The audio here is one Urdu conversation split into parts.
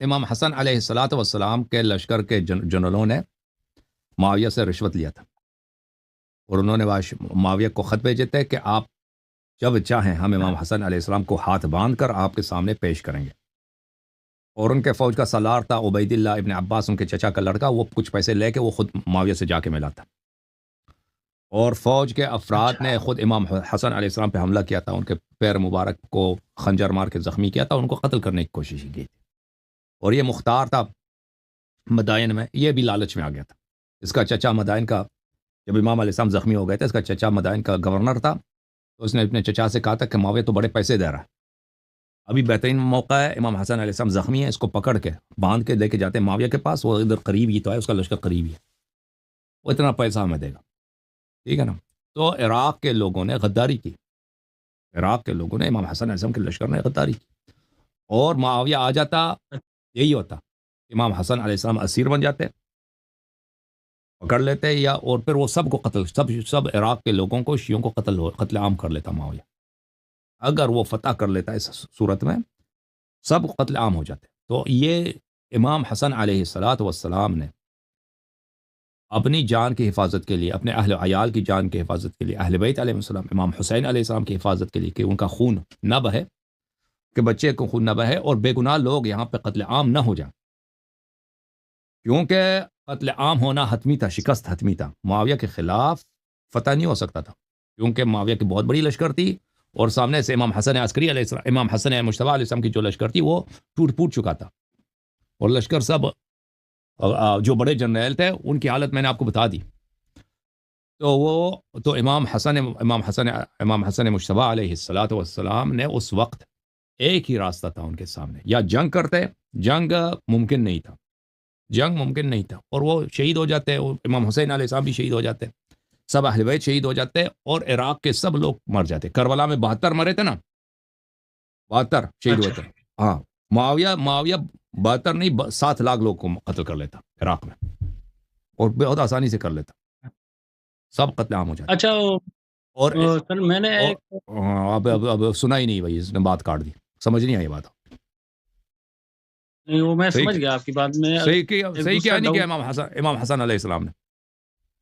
امام حسن علیہ الصلاۃ والسلام کے لشکر کے جنرلوں نے معاویہ سے رشوت لیا تھا، اور انہوں نے معاویہ کو خط بھیجے تھے کہ آپ جب چاہیں ہم امام حسن علیہ السلام کو ہاتھ باندھ کر آپ کے سامنے پیش کریں گے. اور ان کے فوج کا سالار تھا عبید اللہ ابن عباس، ان کے چچا کا لڑکا. وہ کچھ پیسے لے کے وہ خود معاویہ سے جا کے ملا تھا، اور فوج کے افراد نے خود امام حسن علیہ السلام پہ حملہ کیا تھا، ان کے پیر مبارک کو خنجر مار کے زخمی کیا تھا، ان کو قتل کرنے کی کوشش کی تھی. اور یہ مختار تھا مدائن میں، یہ بھی لالچ میں آ گیا تھا. اس کا چچا مدائن کا، جب امام علیہ السلام زخمی ہو گئے تھے، اس کا چچا مدائن کا گورنر تھا، تو اس نے اپنے چچا سے کہا تھا کہ معاویہ تو بڑے پیسے دے رہا ہے، ابھی بہترین موقع ہے، امام حسن علیہ السلام زخمی ہے، اس کو پکڑ کے باندھ کے لے کے جاتے ہیں معاویہ کے پاس، وہ ادھر قریب ہی تو ہے، اس کا لشکر قریب ہی ہے، وہ اتنا پیسہ ہمیں دے گا، ٹھیک ہے نا. تو عراق کے لوگوں نے غداری کی، عراق کے لوگوں نے امام حسن علیہ السلام کے لشکر نے غداری کی، اور معاویہ آ جاتا، یہی ہوتا، امام حسن علیہ السلام اسیر بن جاتے، پکڑ لیتے، یا اور پھر وہ سب کو قتل، سب عراق کے لوگوں کو، شیعوں کو قتل عام کر لیتا معاویہ. اگر وہ فتح کر لیتا اس صورت میں سب قتل عام ہو جاتے. تو یہ امام حسن علیہ الصلاۃ والسلام نے اپنی جان کی حفاظت کے لیے، اپنے اہل عیال کی جان کی حفاظت کے لیے، اہل بیت علیہ السلام، امام حسین علیہ السلام کی حفاظت کے لیے، کہ ان کا خون نہ بہے، کہ بچے کو خون نہ بہے اور بے گناہ لوگ یہاں پہ قتل عام نہ ہو جائیں، کیونکہ قتل عام ہونا حتمی تھا، شکست حتمی تھا. معاویہ کے خلاف فتح نہیں ہو سکتا تھا، کیونکہ معاویہ کی بہت بڑی لشکر تھی، اور سامنے سے امام حسن عسکری علیہ السلام، امام حسن مجتبی علیہ السلام کی جو لشکر تھی وہ ٹوٹ پھوٹ چکا تھا، اور لشکر سب جو بڑے جنرل تھے ان کی حالت میں نے آپ کو بتا دی. تو امام حسن مجتبی علیہ الصلاۃ والسلام نے اس وقت ایک ہی راستہ تھا ان کے سامنے، یا جنگ کرتے، جنگ ممکن نہیں تھا، جنگ ممکن نہیں تھا، اور وہ شہید ہو جاتے، امام حسین علیہ السلام بھی شہید ہو جاتے، سب اہل بیت شہید ہو جاتے، اور عراق کے سب لوگ مر جاتے. کربلا میں 72 مرے تھے نا، 72 شہید ہوئے تھے. ہاں، معاویہ 72 نہیں 7 لاکھ لوگ کو قتل کر لیتا عراق میں، اور بہت آسانی سے کر لیتا، سب قتل عام ہو جاتے. اچھا اور سر میں نے اب سنا ہی نہیں بھائی، اس نے بات کاٹ دی، سمجھ نہیں آئی بات. نہیں، وہ میں سمجھ گیا آپ کی بات میں. صحیح کیا نہیں کیا امام حسن علیہ السلام نے؟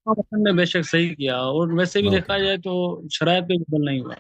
حسن نے بے شک صحیح کیا، اور ویسے بھی دیکھا جائے تو شرائط پہ بدل نہیں ہوا.